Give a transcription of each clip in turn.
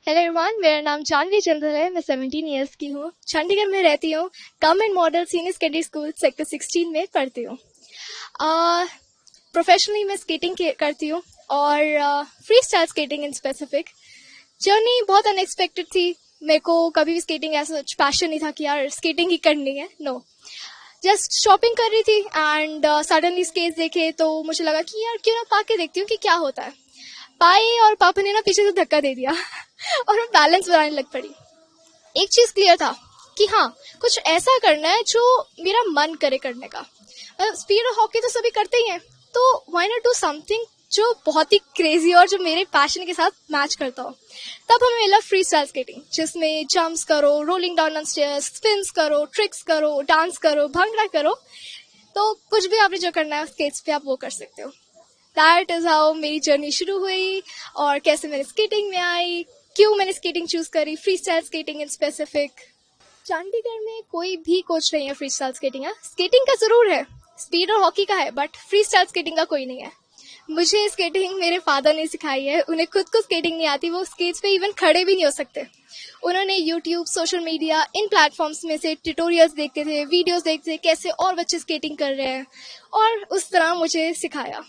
Hello everyone, मेरा नाम जानवी चंद्र है। मैं 17 इयर्स की हूँ। चंडीगढ़ में रहती हूँ। Government model senior secondary school sector 16 में पढ़ती हूँ। प्रोफेशनली मैं स्केटिंग करती हूँ और free style skating in specific. Journey बहुत अनएक्सपेक्टेड थी। मेरे को कभी भी स्केटिंग ऐसा पैशन नहीं था कि यार स्केटिंग ही करनी है। नो, जस्ट शॉपिंग कर रही थी एंड सडनली स्केट्स देखे तो मुझे लगा कि यार क्यों ना पा के देखती हूँ कि क्या होता है। पाए और पापा ने ना पीछे से धक्का दे दिया और मैं बैलेंस बनाने लग पड़ी। एक चीज क्लियर था कि हाँ, कुछ ऐसा करना है जो मेरा मन करे करने का। स्पीड और हॉकी तो सभी करते ही हैं, तो व्हाई नॉट डू समथिंग जो बहुत ही क्रेजी और जो मेरे पैशन के साथ मैच करता हो। तब हमें मिला फ्री स्टाइल स्केटिंग, जिसमें जंप्स करो, rolling down on stairs, spins करो, ट्रिक्स करो, डांस करो, भंगड़ा करो। तो कुछ भी आपने जो करना है स्केट्स पे आप वो कर सकते हो। दैट इज हाउ मेरी जर्नी शुरू हुई और कैसे मैंने स्केटिंग में आई, क्यों मैंने स्केटिंग चूज करी, free style skating in specific. Chandigarh में कोई भी कोच नहीं है फ्री स्टाइल स्केटिंग का। स्केटिंग का जरूर है, स्पीड और हॉकी का है, बट फ्री स्टाइल स्केटिंग का कोई नहीं है। मुझे स्केटिंग मेरे फादर ने सिखाई है। उन्हें खुद को स्केटिंग नहीं आती, वो स्केट्स पे इवन खड़े भी नहीं हो सकते। उन्होंने यूट्यूब, सोशल मीडिया, इन प्लेटफॉर्म्स में से ट्यूटोरियल्स देखते थे, वीडियोस देखते थे कैसे और बच्चे स्केटिंग कर रहे हैं, और उस तरह मुझे सिखाया।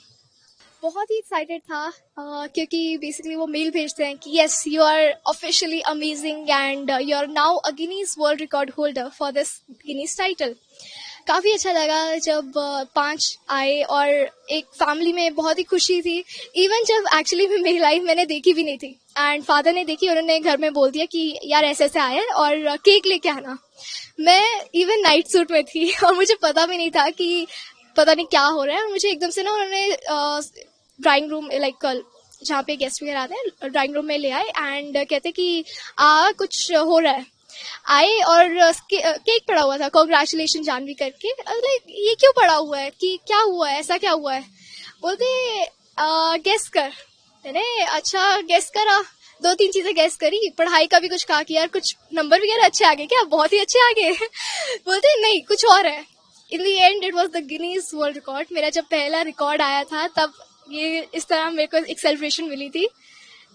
बहुत ही एक्साइटेड था क्योंकि बेसिकली वो मेल भेजते हैं कि yes, you are officially amazing and you are now a Guinness world Record holder for this Guinness title. काफ़ी अच्छा लगा जब 5 आए और एक फैमिली में बहुत ही खुशी थी। इवन जब एक्चुअली में मेरी लाइफ मैंने देखी भी नहीं थी एंड फादर ने देखी, उन्होंने घर में बोल दिया कि यार ऐसे ऐसे आए और केक लेके आना। मैं इवन नाइट सूट में थी और मुझे पता भी नहीं था कि पता नहीं क्या हो रहा है। मुझे एकदम से ना उन्होंने ड्राइंग रूम, लाइक जहाँ पे गेस्ट वगैरह आते हैं, ड्राइंग रूम में ले आए एंड कहते कि कुछ हो रहा है। आए और केक पड़ा हुआ था, कॉन्ग्रेचुलेशन जानवी करके। लाइक ये क्यों पड़ा हुआ है, कि क्या हुआ है, ऐसा क्या हुआ है। बोलते गेस कर। मैंने अच्छा गेस करा, 2-3 चीजें गेस करी, पढ़ाई का भी कुछ कहा कि यार कुछ नंबर वगैरह अच्छे आ गए क्या, बहुत ही अच्छे आ गए बोलते नहीं, कुछ और है। In the end it was the Guinness world record. मेरा जब पहला रिकॉर्ड आया था तब ये इस तरह मेरे को एक सेलिब्रेशन मिली थी।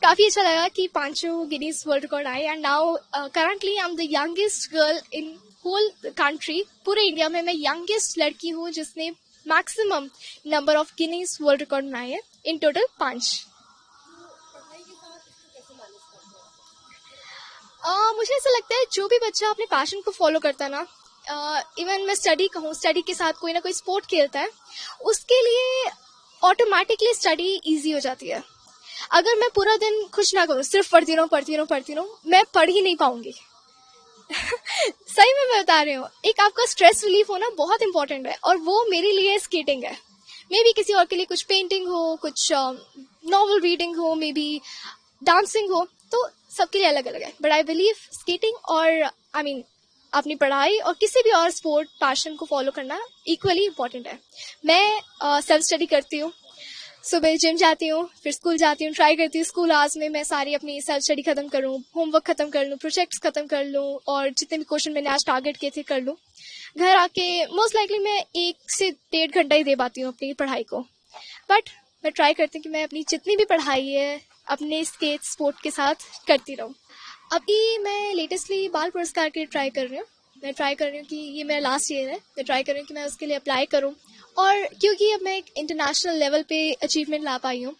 काफी अच्छा लगा कि 5 गिनीज वर्ल्ड रिकॉर्ड आए and now currently I am the youngest girl in whole country. पूरे इंडिया में मैं यंगेस्ट लड़की हूँ जिसने maximum number of Guinness world Record बनाए हैं, इन टोटल 5। मुझे ऐसा लगता है जो भी बच्चा अपने पैशन को फॉलो करता है ना, इवन मैं स्टडी कहूँ, स्टडी के साथ कोई ना कोई स्पोर्ट खेलता है, उसके लिए ऑटोमेटिकली स्टडी इजी हो जाती है। अगर मैं पूरा दिन कुछ ना करूँ, सिर्फ पढ़ती रहूँ, मैं पढ़ ही नहीं पाऊंगी सही में मैं बता रही हूँ। एक आपका स्ट्रेस रिलीफ होना बहुत इंपॉर्टेंट है और वो मेरे लिए स्केटिंग है। मे बी किसी और के लिए कुछ पेंटिंग हो, कुछ नॉवल रीडिंग हो, मे बी डांसिंग हो, तो सबके लिए अलग अलग है। बट आई बिलीव स्केटिंग और आई मीन अपनी पढ़ाई और किसी भी और स्पोर्ट पैशन को फॉलो करना इक्वली इम्पोर्टेंट है। मैं सेल्फ स्टडी करती हूँ, सुबह जिम जाती हूँ, फिर स्कूल जाती हूँ, ट्राई करती हूँ स्कूल आवर्स में मैं सारी अपनी सेल्फ स्टडी खत्म करूँ, होमवर्क खत्म कर लूँ, प्रोजेक्ट्स खत्म कर लूँ और जितने भी क्वेश्चन मैंने आज टारगेट किए थे कर लूँ। घर आके मोस्ट लाइकली मैं 1 से 1.5 घंटा ही दे पाती हूँ अपनी पढ़ाई को। बट मैं ट्राई करती हूँ कि मैं अपनी जितनी भी पढ़ाई है अपने स्केट स्पोर्ट के साथ करती रहूँ। अभी मैं लेटेस्टली बाल पुरस्कार के लिए ट्राई कर रही हूँ। मैं ट्राई कर रही हूँ कि ये मेरा लास्ट ईयर है, मैं ट्राई कर रही हूँ कि मैं उसके लिए अप्लाई करूँ। और क्योंकि अब मैं एक इंटरनेशनल लेवल पे अचीवमेंट ला पाई हूँ,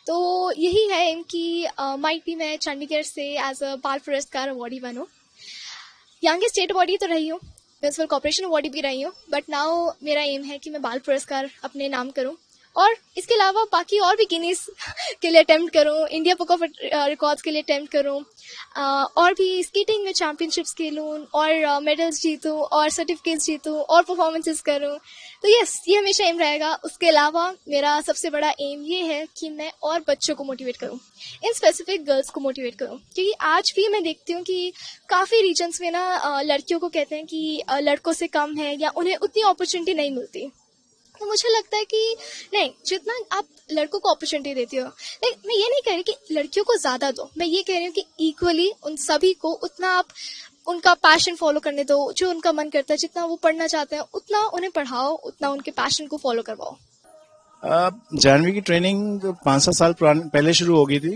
तो यही है इनकी माइट भी मैं चंडीगढ़ से एज अ बाल पुरस्कार अवार्डी बनूँ। यंगेस्ट स्टेट अवार्डी तो रही हूँ, म्यूनसिपल कॉर्पोरेशन अवार्डी भी रही हूँ, बट नाउ मेरा एम है कि मैं बाल पुरस्कार अपने नाम करूँ और इसके अलावा बाकी और भी गिनीज के लिए अटेम्प्ट करूँ, इंडिया बुक ऑफ रिकॉर्ड्स के लिए अटेम्प्ट करूँ, और भी स्केटिंग में चैम्पियनशिप्स खेलूँ और मेडल्स जीतूँ और सर्टिफिकेट्स जीतूँ और परफॉर्मेंसेस करूँ। तो यस, ये हमेशा एम रहेगा। उसके अलावा मेरा सबसे बड़ा एम ये है कि मैं और बच्चों को मोटिवेट करूँ, इन स्पेसिफिक गर्ल्स को मोटिवेट करूँ, क्योंकि आज भी मैं देखती हूँ कि काफ़ी रीजन्स में ना लड़कियों को कहते हैं कि लड़कों से कम है या उन्हें उतनी अपॉर्चुनिटी नहीं मिलती। तो मुझे लगता है कि नहीं, जितना आप लड़कों को अपॉर्चुनिटी देती हो, लाइक मैं ये नहीं कह रही कि लड़कियों को ज़्यादा दो, मैं ये कह रही हूँ कि इक्वली उन सभी को उतना आप उनका पैशन फॉलो करने दो, जो उनका मन करता है, जितना वो पढ़ना चाहते हैं उतना उन्हें पढ़ाओ, उतना उनके पैशन को फॉलो करवाओ। जानवी की ट्रेनिंग 5-7 साल पहले शुरू हो गई थी।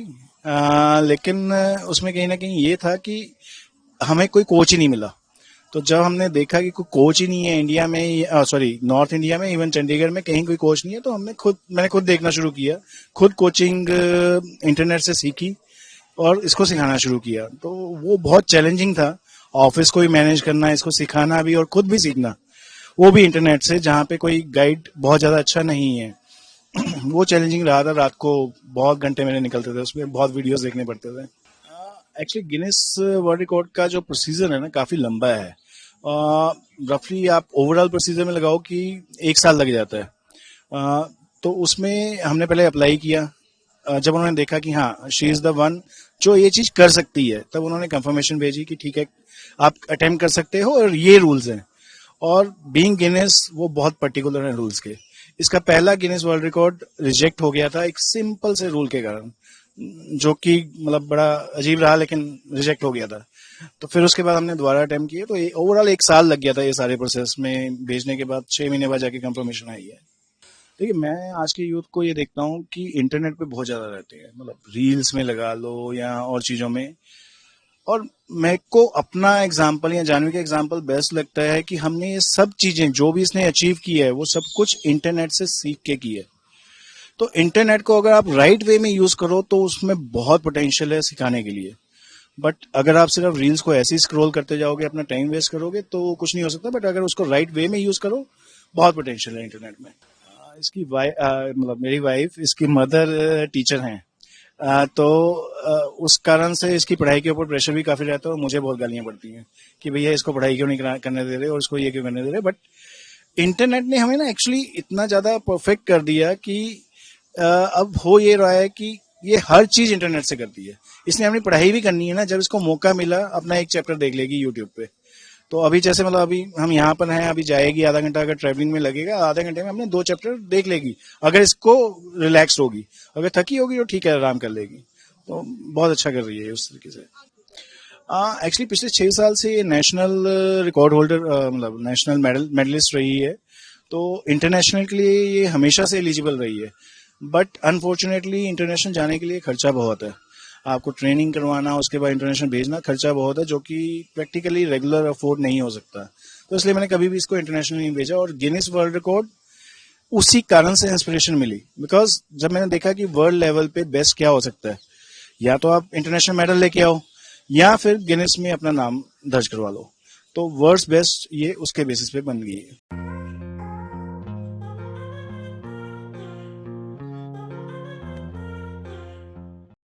लेकिन उसमें कहीं ना कहीं ये था कि हमें कोई कोच ही नहीं मिला। तो जब हमने देखा कि कोई कोच ही नहीं है इंडिया में, सॉरी नॉर्थ इंडिया में, इवन चंडीगढ़ में कहीं कोई कोच नहीं है, तो मैंने खुद देखना शुरू किया। खुद कोचिंग इंटरनेट से सीखी और इसको सिखाना शुरू किया। तो वो बहुत चैलेंजिंग था, ऑफिस को भी मैनेज करना, इसको सिखाना भी और खुद भी सीखना, वो भी इंटरनेट से, जहाँ पे कोई गाइड बहुत ज़्यादा अच्छा नहीं है। वो चैलेंजिंग रहा था। रात को बहुत घंटे मेरे निकलते थे, उसमें बहुत वीडियोस देखने पड़ते थे। एक्चुअली गिनीज वर्ल्ड रिकॉर्ड का जो प्रोसीजर है ना, काफ़ी लंबा है। रफली आप ओवरऑल प्रोसीजर में लगाओ कि 1 साल लग जाता है। तो उसमें हमने पहले अप्लाई किया। जब उन्होंने देखा कि हाँ शी इज़ द वन जो ये चीज़ कर सकती है, तब उन्होंने कंफर्मेशन भेजी कि ठीक है आप अटेम्प्ट कर सकते हो और ये रूल्स हैं। और बीइंग गिनेस वो बहुत पर्टिकुलर है रूल्स के। इसका पहला गिनेस वर्ल्ड रिकॉर्ड रिजेक्ट हो गया था एक सिंपल से रूल के कारण, जो कि मतलब बड़ा अजीब रहा, लेकिन रिजेक्ट हो गया था। तो फिर उसके बाद हमने दोबारा अटेम्प्ट किए। तो ओवरऑल 1 साल लग गया था ये सारे प्रोसेस में भेजने के बाद। 6 महीने बाद जाके कंफर्मेशन आई है। देखिए, मैं आज के यूथ को ये देखता हूँ कि इंटरनेट पे बहुत ज़्यादा रहते हैं, मतलब रील्स में लगा लो या और चीज़ों में। और मेरे को अपना एग्जाम्पल या जानवी का एग्जाम्पल बेस्ट लगता है कि हमने ये सब चीज़ें जो भी इसने अचीव की है, वो सब कुछ इंटरनेट से सीख के की है। तो इंटरनेट को अगर आप राइट वे में यूज़ करो तो उसमें बहुत पोटेंशियल है सिखाने के लिए। बट अगर आप सिर्फ रील्स को ऐसे ही स्क्रॉल करते जाओगे, अपना टाइम वेस्ट करोगे, तो कुछ नहीं हो सकता। बट अगर उसको राइट वे में यूज़ करो, बहुत पोटेंशियल है इंटरनेट में। इसकी मतलब मेरी वाइफ, इसकी मदर टीचर हैं। तो उस कारण से इसकी पढ़ाई के ऊपर प्रेशर भी काफ़ी रहता है और मुझे बहुत गालियाँ पड़ती हैं कि भैया इसको पढ़ाई क्यों नहीं करने दे रहे और इसको ये क्यों करने दे रहे। बट इंटरनेट ने हमें ना एक्चुअली इतना ज़्यादा परफेक्ट कर दिया कि अब हो ये रहा है कि ये हर चीज़ इंटरनेट से करती है। इसने अपनी पढ़ाई भी करनी है ना, जब इसको मौका मिला अपना एक चैप्टर देख लेगी यूट्यूब पे। तो अभी जैसे मतलब अभी हम यहाँ पर हैं, अभी जाएगी आधा घंटा, अगर ट्रैवलिंग में लगेगा आधे घंटे में हमने 2 चैप्टर देख लेगी, अगर इसको रिलैक्स होगी। अगर थकी होगी तो ठीक है, आराम कर लेगी। तो बहुत अच्छा कर रही है उस तरीके से। एक्चुअली पिछले 6 साल से ये नेशनल रिकॉर्ड होल्डर, मतलब नेशनल मेडलिस्ट रही है। तो इंटरनेशनल के लिए ये हमेशा से एलिजिबल रही है। बट अनफॉर्चुनेटली इंटरनेशनल जाने के लिए खर्चा बहुत है। आपको ट्रेनिंग करवाना, उसके बाद इंटरनेशनल भेजना, खर्चा बहुत है, जो कि प्रैक्टिकली रेगुलर अफोर्ड नहीं हो सकता। तो इसलिए मैंने कभी भी इसको इंटरनेशनल नहीं भेजा। और गिनीज वर्ल्ड रिकॉर्ड उसी कारण से इंस्पिरेशन मिली, बिकॉज जब मैंने देखा कि वर्ल्ड लेवल पे बेस्ट क्या हो सकता है, या तो आप इंटरनेशनल मेडल लेके आओ या फिर गिनीज में अपना नाम दर्ज करवा लो। तो वर्ल्ड्स बेस्ट ये उसके बेसिस पे बन गई है।